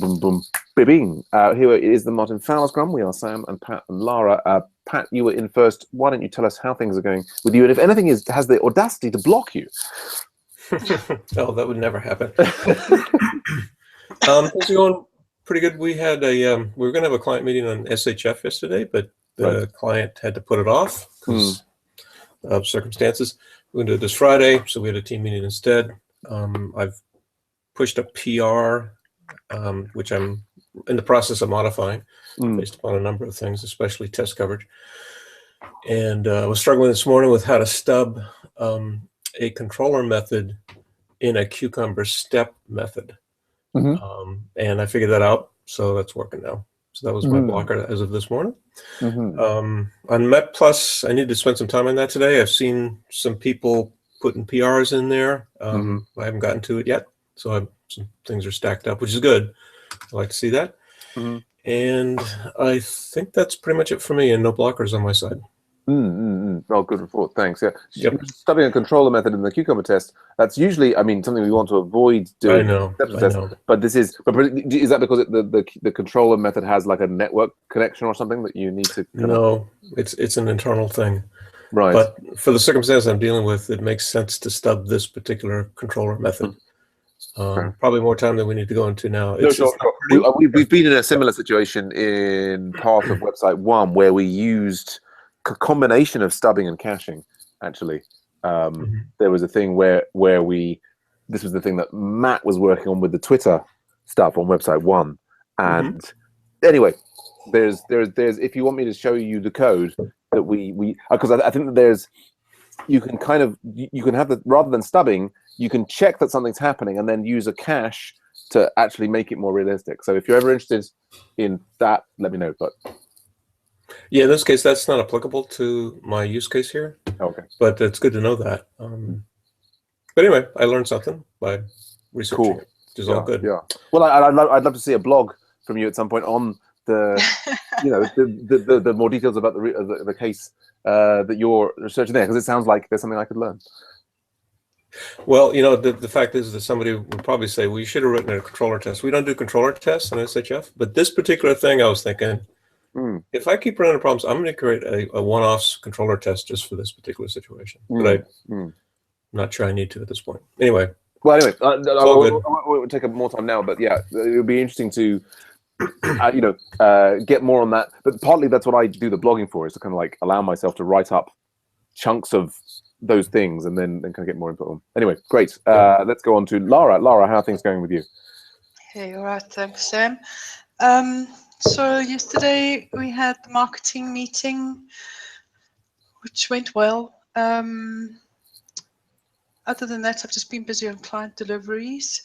boom, boom, bing. Here is the Martin Fowler Scrum. We are Sam and Pat and Lara. Pat, you were in first. Why don't you tell us how things are going with you, and if anything has the audacity to block you? Oh, that would never happen. Things are going pretty good. We had we were going to have a client meeting on SHF yesterday, but the client had to put it off because of circumstances. We're going to do it this Friday, so we had a team meeting instead. I've pushed a PR, which I'm in the process of modifying based upon a number of things, especially test coverage. And I was struggling this morning with how to stub a controller method in a Cucumber step method. And I figured that out, so that's working now. So that was my blocker as of this morning. On Met Plus, I need to spend some time on that today. I've seen some people putting PRs in there. I haven't gotten to it yet, so some things are stacked up, which is good. I like to see that. And I think that's pretty much it for me, and no blockers on my side. Oh, good report. Thanks. Yeah. Studying a controller method in the Cucumber test, that's usually, I mean, something we want to avoid doing. I know. But is that because the controller method has like a network connection or something that you need to? No, it's an internal thing. Right. But for the circumstance I'm dealing with, it makes sense to stub this particular controller method. Probably more time than we need to go into now. We've been in a similar situation in part of website 1 where we used a combination of stubbing and caching. Actually, there was a thing where this was the thing that Matt was working on with the Twitter stuff on website 1. And anyway, there's if you want me to show you the code that we because I think that you can have the, rather than stubbing, you can check that something's happening and then use a cache to actually make it more realistic. So if you're ever interested in that, let me know. But yeah, in this case, that's not applicable to my use case here. Okay. But it's good to know that. But anyway, I learned something by researching it, which is all good. Yeah. Well, I'd love to see a blog from you at some point on the the more details about the case that you're researching there, because it sounds like there's something I could learn. Well, the fact is that somebody would probably say, well, you should have written a controller test. We don't do controller tests on SHF, but this particular thing, I was thinking, if I keep running problems, I'm going to create a one-off controller test just for this particular situation. But I'm not sure I need to at this point. Anyway. Well, anyway, I won't take up more time now, but yeah, it would be interesting to get more on that. But partly that's what I do the blogging for, is to kind of like allow myself to write up chunks of those things and then kind of get more input on. Anyway, great. Let's go on to Lara. Lara, how are things going with you? Hey, all right, thanks, Sam. So yesterday we had the marketing meeting, which went well. Other than that, I've just been busy on client deliveries.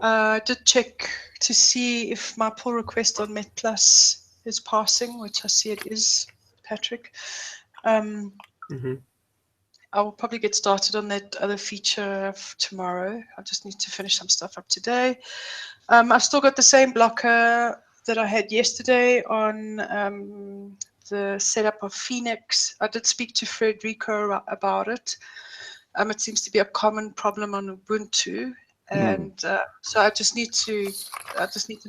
I did check to see if my pull request on Met Plus is passing, which I see it is, Patrick. I will probably get started on that other feature tomorrow. I just need to finish some stuff up today. I've still got the same blocker that I had yesterday on the setup of Phoenix. I did speak to Frederico about it. It seems to be a common problem on Ubuntu. And so I just need to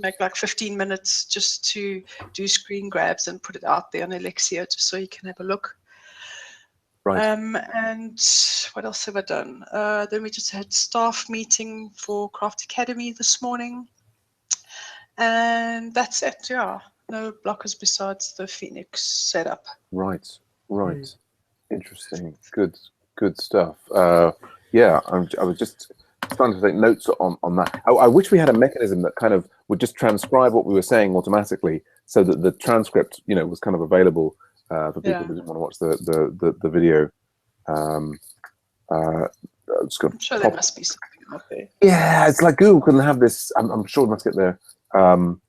make like 15 minutes just to do screen grabs and put it out there on Alexia just so you can have a look. Right. And what else have I done? Then we just had staff meeting for Craft Academy this morning. And that's it, yeah. No blockers besides the Phoenix setup. Right. Interesting. Good stuff. Yeah, I was just trying to take notes on that. I wish we had a mechanism that kind of would just transcribe what we were saying automatically, so that the transcript, was kind of available for people who didn't want to watch the video. I'm sure there must be something out there. Yeah, it's like Google couldn't have this. I'm sure it must get there. I'm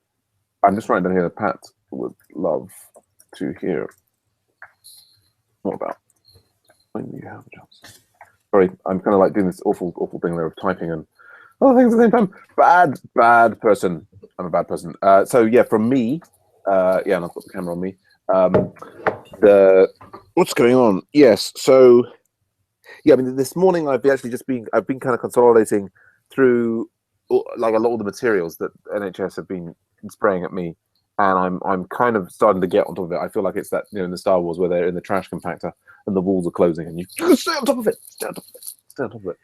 just writing down here that Pat would love to hear more about when you have a chance. Sorry, I'm kind of like doing this awful thing there of typing and other things at the same time. Bad person. I'm a bad person. So yeah, from me, and I've got the camera on me. What's going on? Yes. So yeah, I mean, this morning I've been kind of consolidating through like a lot of the materials that NHS have been spraying at me, and I'm kind of starting to get on top of it. I feel like it's that, in the Star Wars where they're in the trash compactor and the walls are closing and you stay on top of it, stay on top of it, stay on top of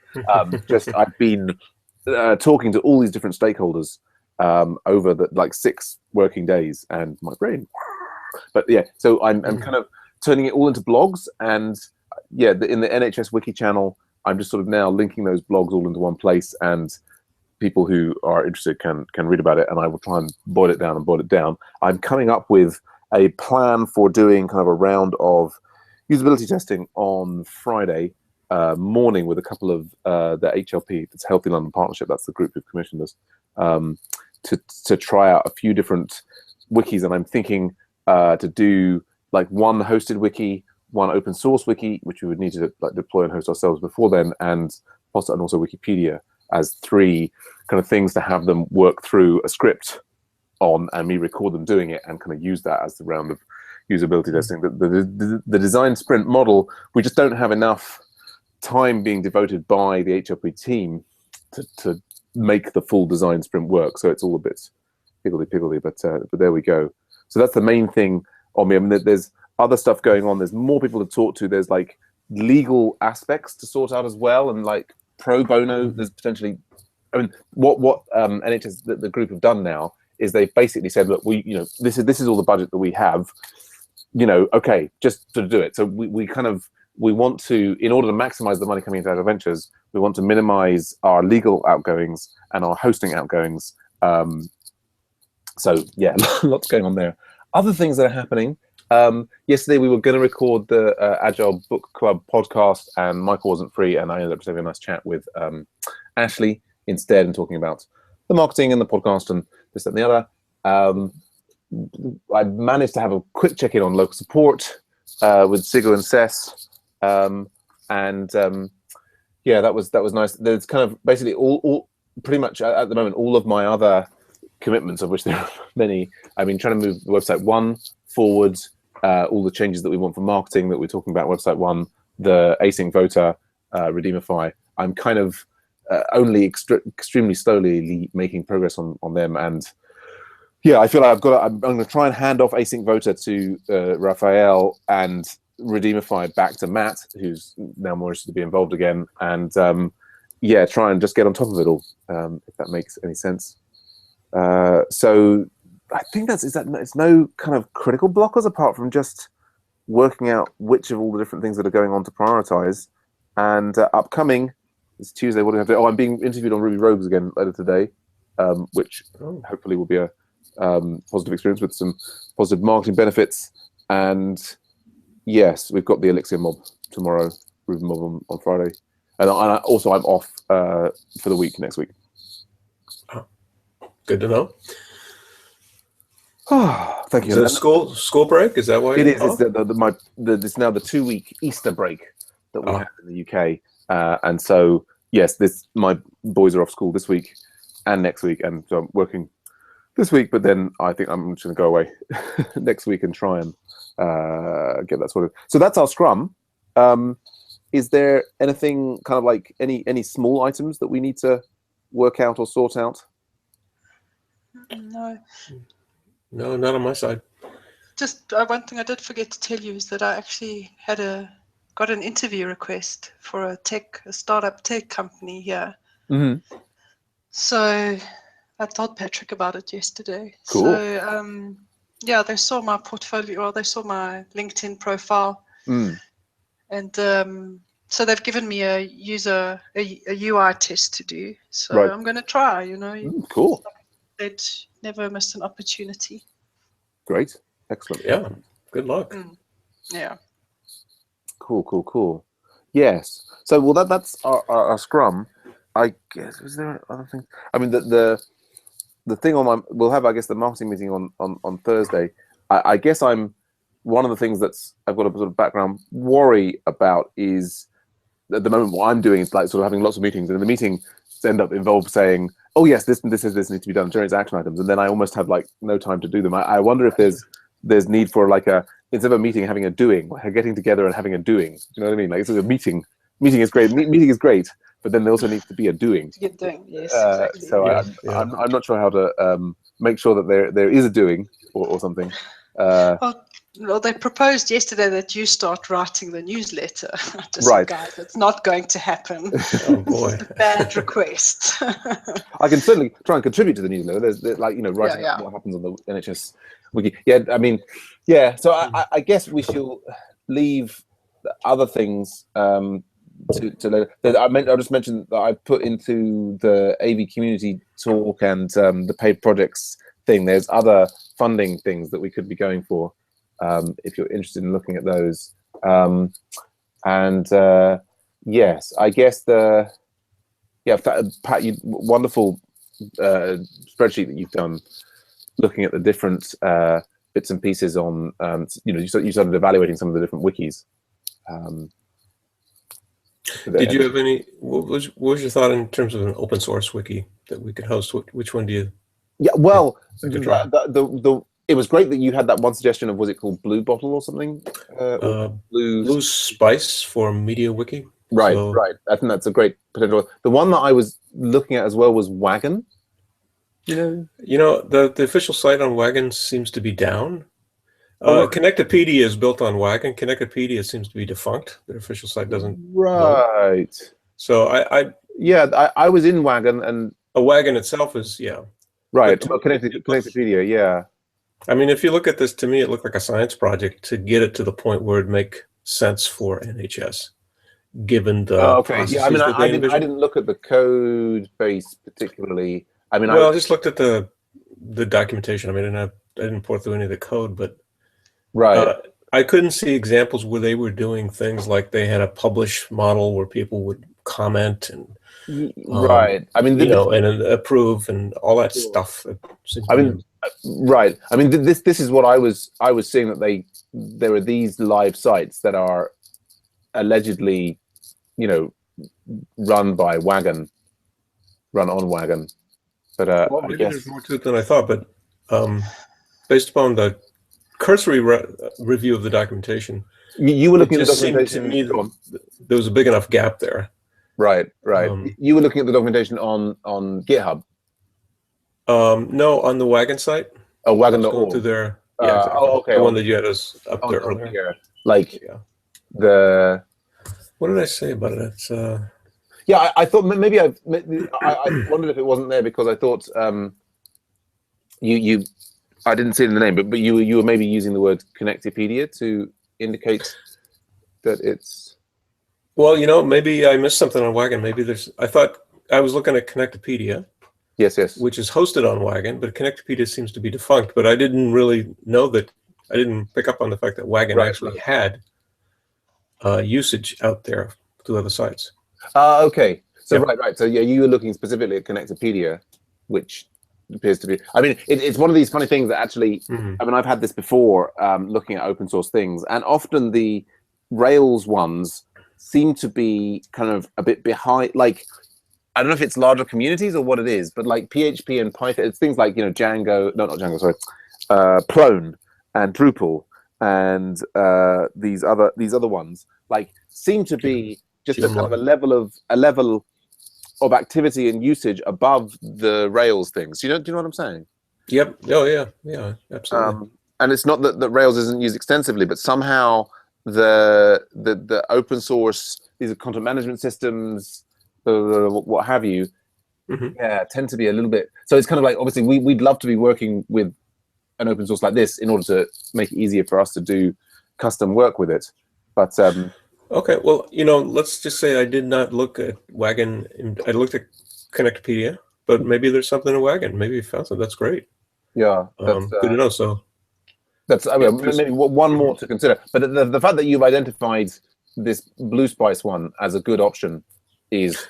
it. Just I've been talking to all these different stakeholders over the 6 working days, and my brain. But yeah, so I'm kind of turning it all into blogs, and yeah, in the NHS Wiki channel, I'm just sort of now linking those blogs all into one place, and people who are interested can read about it, and I will try and boil it down. I'm coming up with a plan for doing kind of a round of usability testing on Friday morning with a couple of the HLP, that's Healthy London Partnership, that's the group who've commissioned us, to try out a few different wikis, and I'm thinking to do one hosted wiki, one open source wiki, which we would need to deploy and host ourselves before then, and also Wikipedia, as 3 kind of things to have them work through a script on, and me record them doing it and kind of use that as the round of usability testing. The design sprint model, we just don't have enough time being devoted by the HLP team to make the full design sprint work. So it's all a bit higgledy-piggledy, but there we go. So that's the main thing on me. I mean, there's other stuff going on. There's more people to talk to. There's legal aspects to sort out as well, and pro bono. There's potentially, I mean, what NHS the group have done now is they've basically said, look, this is all the budget that we have, okay, just to do it. So we want to, in order to maximize the money coming into Agile Ventures, we want to minimize our legal outgoings and our hosting outgoings. So yeah, lots going on there. Other things that are happening. Yesterday we were going to record the Agile Book Club podcast, and Michael wasn't free, and I ended up just having a nice chat with Ashley instead, and talking about the marketing and the podcast and this, that, and the other. I managed to have a quick check-in on local support with Sigurd and Sess, yeah, that was nice. There's kind of basically all pretty much at the moment all of my other commitments, of which there are many. I've been trying to move the website 1 forward. All the changes that we want for marketing that we're talking about website 1, the async voter, Redeemify. I'm kind of only extremely slowly making progress on them, and yeah, I feel like I'm going to try and hand off async voter to Raphael, and Redeemify back to Matt, who's now more interested to be involved again, and yeah, try and just get on top of it all, if that makes any sense. So I think it's no kind of critical blockers apart from just working out which of all the different things that are going on to prioritize. And upcoming, it's Tuesday. What do we have to do? Oh, I'm being interviewed on Ruby Rogues again later today, which hopefully will be a positive experience with some positive marketing benefits. And yes, we've got the Elixir mob tomorrow, Ruby mob on Friday. And also I'm off for the week next week. Oh, good to know. Oh, thank you. Is it a school break? Is that why it is? It's now the 2-week Easter break that we have in the UK, and so yes, my boys are off school this week and next week, and so I'm working this week. But then I think I'm just going to go away next week and try and get that sorted. So that's our Scrum. Is there anything kind of like any small items that we need to work out or sort out? No. Mm. No, not on my side. Just one thing I did forget to tell you is that I actually got an interview request for a startup tech company here. Mm-hmm. So I told Patrick about it yesterday. Cool. So yeah, they saw my portfolio, or they saw my LinkedIn profile, and so they've given me a UI test to do. So right. I'm going to try. Cool. They'd never miss an opportunity. Great. Excellent. Yeah. Good luck. Yeah. Cool. Yes. So, well, that's our Scrum. I guess, is there other things? I mean, the thing we'll have, I guess, the marketing meeting on Thursday. I guess one of the things I've got a sort of background worry about is at the moment what I'm doing is like sort of having lots of meetings, and the meetings end up involved saying, oh yes, this needs to be done, generates action items, and then I almost have like no time to do them. I wonder if there's need for like instead of a meeting having a doing, like getting together and having a doing. Do you know what I mean? Like it's a meeting. Meeting is great. Meeting is great, but then there also needs to be a doing. To get doing, yes, exactly. So I'm not sure how to make sure that there is a doing or something. Well, they proposed yesterday that you start writing the newsletter. Just Right. guys, it's not going to happen. Oh boy, It's a bad request. I can certainly try and contribute to the newsletter. There's like, writing up what happens on the NHS wiki. Yeah, I mean, yeah. So I guess we shall leave the other things to later. I just mentioned that I put into the AV community talk and the paid projects thing. There's other funding things that we could be going for. If you're interested in looking at those, yes, I guess Pat, wonderful spreadsheet that you've done, looking at the different bits and pieces on, you started evaluating some of the different wikis. Did you have any? What was your thought in terms of an open source wiki that we could host? Which one do you? Yeah, well, it was great that you had that one suggestion of, was it called Blue Bottle or something? Blue Spice for Media Wiki. Right, right. I think that's a great potential. The one that I was looking at as well was Wagon. The official site on Wagon seems to be down. Connectopedia is built on Wagon. Connectopedia seems to be defunct. Their official site doesn't. Right. Load. So I was in Wagon, and a Wagon itself is right. Connectopedia, yeah. I mean, if you look at this, to me, it looked like a science project to get it to the point where it'd make sense for NHS, given the. Okay. Yeah. I mean, I didn't look at the code base particularly. I mean, I just looked at the documentation. I mean, I didn't pour through any of the code, but right. I couldn't see examples where they were doing things like they had a publish model where people would comment and. Right. I mean, and approve and all that stuff. Right. I mean, this is what I was seeing, that there are these live sites that are allegedly, run by Wagon, run on Wagon. But maybe there's more to it than I thought. But based upon the cursory review of the documentation, you were looking at the documentation. To me, there was a big enough gap there. Right. You were looking at the documentation on GitHub. No, on the Wagon site. Oh, Wagon.org. To their exactly. Okay. The one that you had us up there earlier. The. What did I say about it? It's. Yeah, I thought maybe I wondered if it wasn't there because I thought you I didn't see it in the name, but you were maybe using the word Connectopedia to indicate that it's. Well, maybe I missed something on Wagon. Maybe I thought I was looking at Connectopedia. Yes. Which is hosted on Wagon, but Connectopedia seems to be defunct. But I didn't really know that. I didn't pick up on the fact that Wagon actually had usage out there through other sites. Okay. So right. So yeah, you were looking specifically at Connectopedia, which appears to be. I mean, it's one of these funny things that actually. I mean, I've had this before, looking at open source things, and often the Rails ones seem to be kind of a bit behind. Like, I don't know if it's larger communities or what it is, but like PHP and Python, it's things like Django. No, not Django. Sorry, Plone and Drupal and these other ones like seem to be just a kind of a level of activity and usage above the Rails things. Do you know what I'm saying? Yep. Oh yeah, absolutely. And it's not that Rails isn't used extensively, but somehow the open source, these are content management systems, what have you, tend to be a little bit. So it's kind of like, obviously we'd love to be working with an open source like this in order to make it easier for us to do custom work with it. But okay, well, let's just say I did not look at Wagon. I looked at Connectopedia, but maybe there's something in Wagon. Maybe you found something. That's great. Yeah, that's good to know. So that's maybe one more to consider. But the fact that you've identified this Blue Spice one as a good option is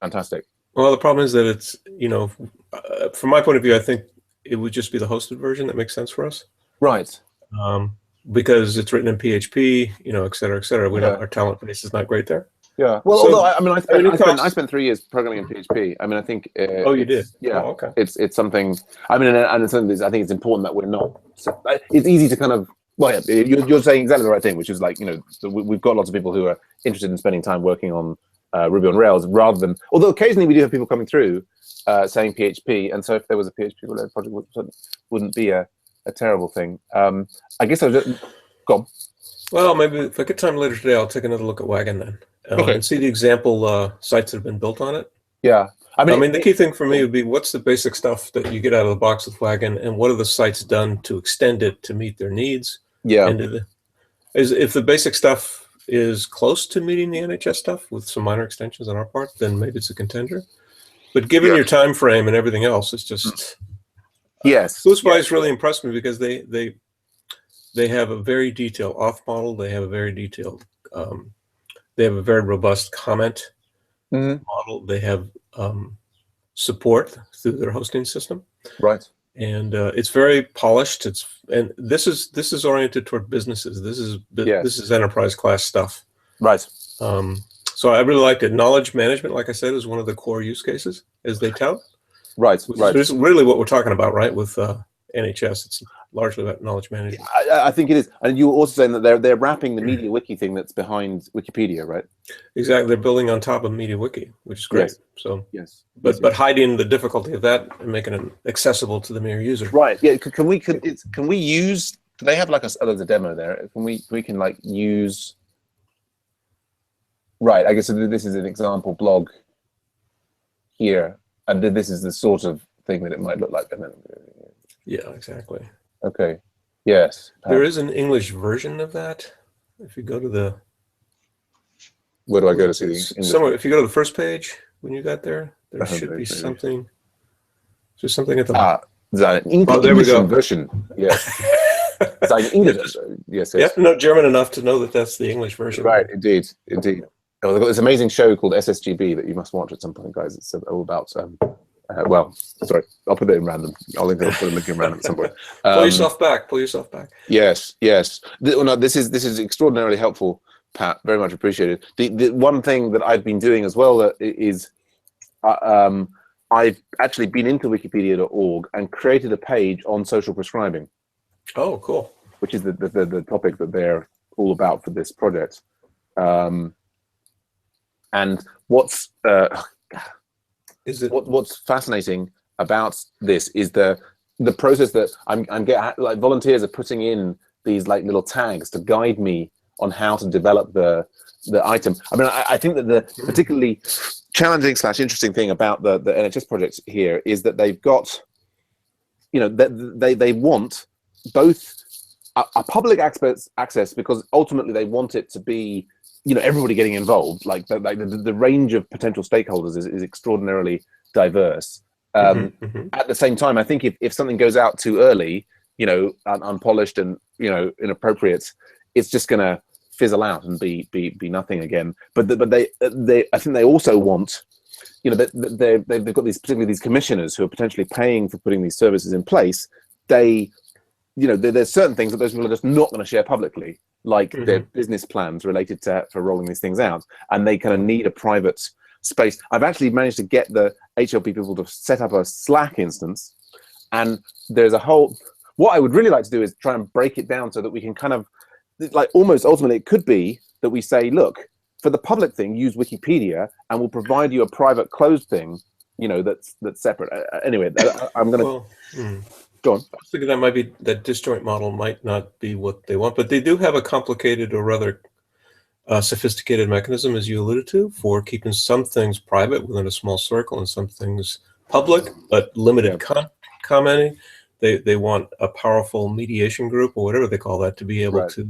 fantastic. Well, the problem is that it's, from my point of view, I think it would just be the hosted version that makes sense for us. Right. Because it's written in PHP, et cetera, et cetera. Our talent base is not great there. Yeah. Well, although I spent 3 years programming in PHP. I mean, I think. You did? Yeah. Oh, okay. It's something. I mean, and it's something I think it's important that we're not. So, it's easy to kind of. Well, yeah, you're saying exactly the right thing, which is like, we've got lots of people who are interested in spending time working on Ruby on Rails, rather than, although occasionally we do have people coming through saying PHP, and so if there was a PHP-related project, wouldn't be a terrible thing. I guess I was just, go on. Well, maybe if I get time later today, I'll take another look at Wagon then, Okay. and see the example sites that have been built on it. Yeah. I mean, the key thing for me would be what's the basic stuff that you get out of the box with Wagon, and what are the sites done to extend it to meet their needs? Yeah. And if the basic stuff is close to meeting the NHS stuff with some minor extensions on our part, then maybe it's a contender. But given your time frame and everything else, it's just yes. Boostby's really impressed me because they have a very detailed auth model. They have a very detailed. They have a very robust comment model. They have support through their hosting system. Right. And it's very polished. And this is oriented toward businesses. This is enterprise class stuff. Right. So I really liked it. Knowledge management, like I said, is one of the core use cases, as they tout. Right. Which is really what we're talking about, right? With NHS, it's largely about knowledge management. I think it is. And you were also saying that they're wrapping the Media Wiki thing that's behind Wikipedia, right? Exactly. They're building on top of Media Wiki, which is great. Yes. So yes. But hiding the difficulty of that and making it accessible to the mere user. Right. Yeah. Can we use? Do they have like there's a demo there? We can like use. Right. I guess this is an example blog here, and this is the sort of thing that it might look like. Yeah. Exactly. Okay. Yes. There is an English version of that. If you go to the. Where do I go to see the English? Somewhere. If you go to the first page when you got there, there should be something. There's something at the. There we go. Version. Yes. English. Yes. You have to know German enough to know that that's the English version. Right. Indeed. Oh, they've got this amazing show called SSGB that you must watch at some point, guys. It's all about. Well, sorry, I'll put it in random. I'll put a link in random at some point. Pull yourself back. Yes. No, this is extraordinarily helpful, Pat. Very much appreciated. The one thing that I've been doing as well is I've actually been into wikipedia.org and created a page on social prescribing. Oh, cool. Which is the topic that they're all about for this project. And what's fascinating about this is the process that I'm like volunteers are putting in these like little tags to guide me on how to develop the item. I mean, I think that the particularly challenging / interesting thing about the NHS project here is that they've got, they want both a public access because ultimately they want it to be, everybody getting involved. Like the range of potential stakeholders is extraordinarily diverse. At the same time, I think if something goes out too early, unpolished and inappropriate, it's just going to fizzle out and be nothing again. But they I think they also want, they've got particularly these commissioners who are potentially paying for putting these services in place. There's certain things that those people are just not going to share publicly, like their business plans related for rolling these things out, and they kind of need a private space. I've actually managed to get the HLP people to set up a Slack instance, and there's a whole. What I would really like to do is try and break it down so that we can kind of, like, almost ultimately, it could be that we say, look, for the public thing, use Wikipedia, and we'll provide you a private closed thing, that's separate. Anyway, I'm going to. Go on. I was thinking that disjoint model might not be what they want, but they do have a complicated or rather sophisticated mechanism, as you alluded to, for keeping some things private within a small circle and some things public, but limited commenting. They want a powerful mediation group or whatever they call that to be able to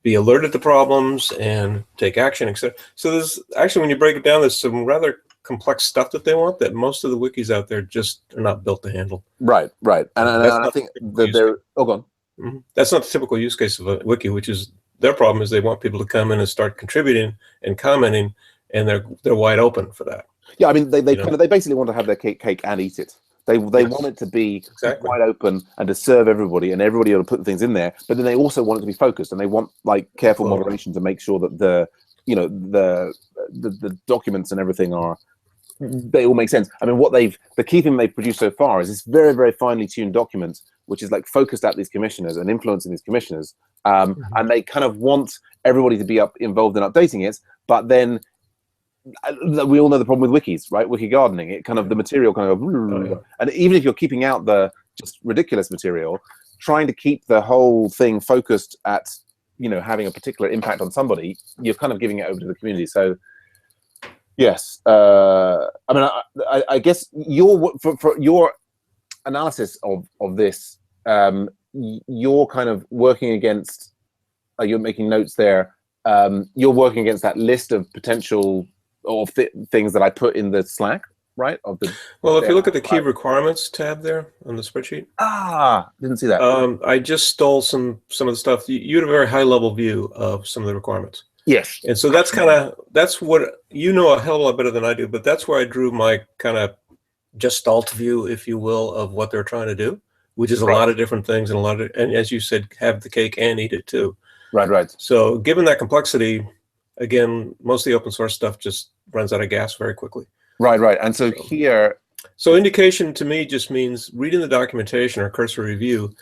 be alerted to problems and take action, etc. So there's actually, when you break it down, there's some rather complex stuff that they want that most of the wikis out there just are not built to handle. Right. And I think that they're go on. That's not the typical use case of a wiki, which is their problem is they want people to come in and start contributing and commenting, and they're wide open for that. Yeah, I mean they basically want to have their cake and eat it. They want it to be wide open and to serve everybody, and everybody ought to put things in there. But then they also want it to be focused, and they want like careful moderation to make sure that the documents and everything they all make sense. I mean, the key thing they've produced so far is this very, very finely tuned document, which is like focused at these commissioners and influencing these commissioners. And they kind of want everybody to be involved in updating it, but then we all know the problem with wikis, right? Wiki gardening, it kind of the material kind of, and even if you're keeping out the just ridiculous material, trying to keep the whole thing focused at having a particular impact on somebody, you're kind of giving it over to the community. So yes, I mean, I guess for your analysis of this, you're kind of working against. You're making notes there. You're working against that list of potential or things that I put in the Slack, right? Well, if you look at the key requirements tab there on the spreadsheet. Didn't see that. I just stole some of the stuff. You had a very high level view of some of the requirements. Yes. And so that's what a hell of a lot better than I do, but that's where I drew my kind of gestalt view, if you will, of what they're trying to do, which is a lot of different things and as you said, have the cake and eat it too. Right. So given that complexity, again, most of the open source stuff just runs out of gas very quickly. Right. And so here. So indication to me just means reading the documentation or cursory review.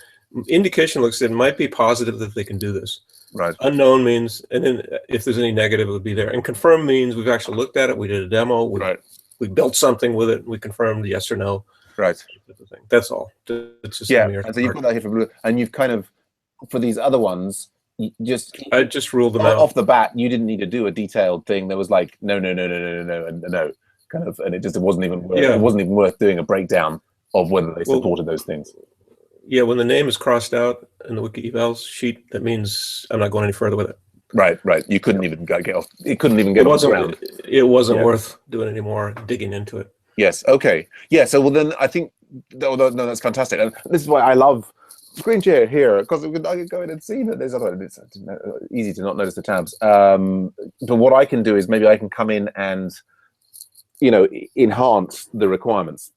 Indication looks it might be positive that they can do this. Right. Unknown means, and then if there's any negative, it would be there. And confirm means we've actually looked at it. We did a demo. We built something with it. We confirmed yes or no. Right. That's all. It's just and so you've got that here for blue, and you've kind of for these other ones. I just ruled them out off the bat. You didn't need to do a detailed thing. There was like no, and no, kind of, and it wasn't even worth, it wasn't even worth doing a breakdown of whether they supported those things. Yeah, when the name is crossed out in the wiki evals sheet, that means I'm not going any further with it. Right. You couldn't even get off. It couldn't even get off the ground. It wasn't worth doing any more digging into it. Yes. Okay. Yeah. So then I think no, that's fantastic, and this is why I love screen share here, because I can go in and see that there's other. It's easy to not notice the tabs. But what I can do is maybe I can come in and enhance the requirements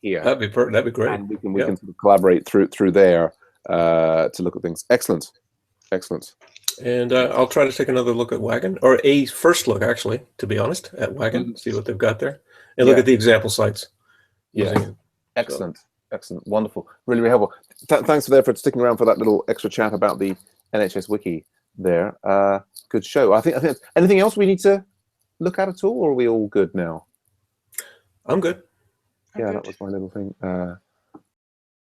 here. That'd be great. And we can sort of collaborate through there to look at things. Excellent. And I'll try to take another look at Wagon, or a first look actually, to be honest, at Wagon, see what they've got there, and look at the example sites. Yeah. Excellent. Wonderful. Really helpful. Thanks for sticking around for that little extra chat about the NHS Wiki there. Good show. I think anything else we need to look at all, or are we all good now? I'm good. That was my little thing.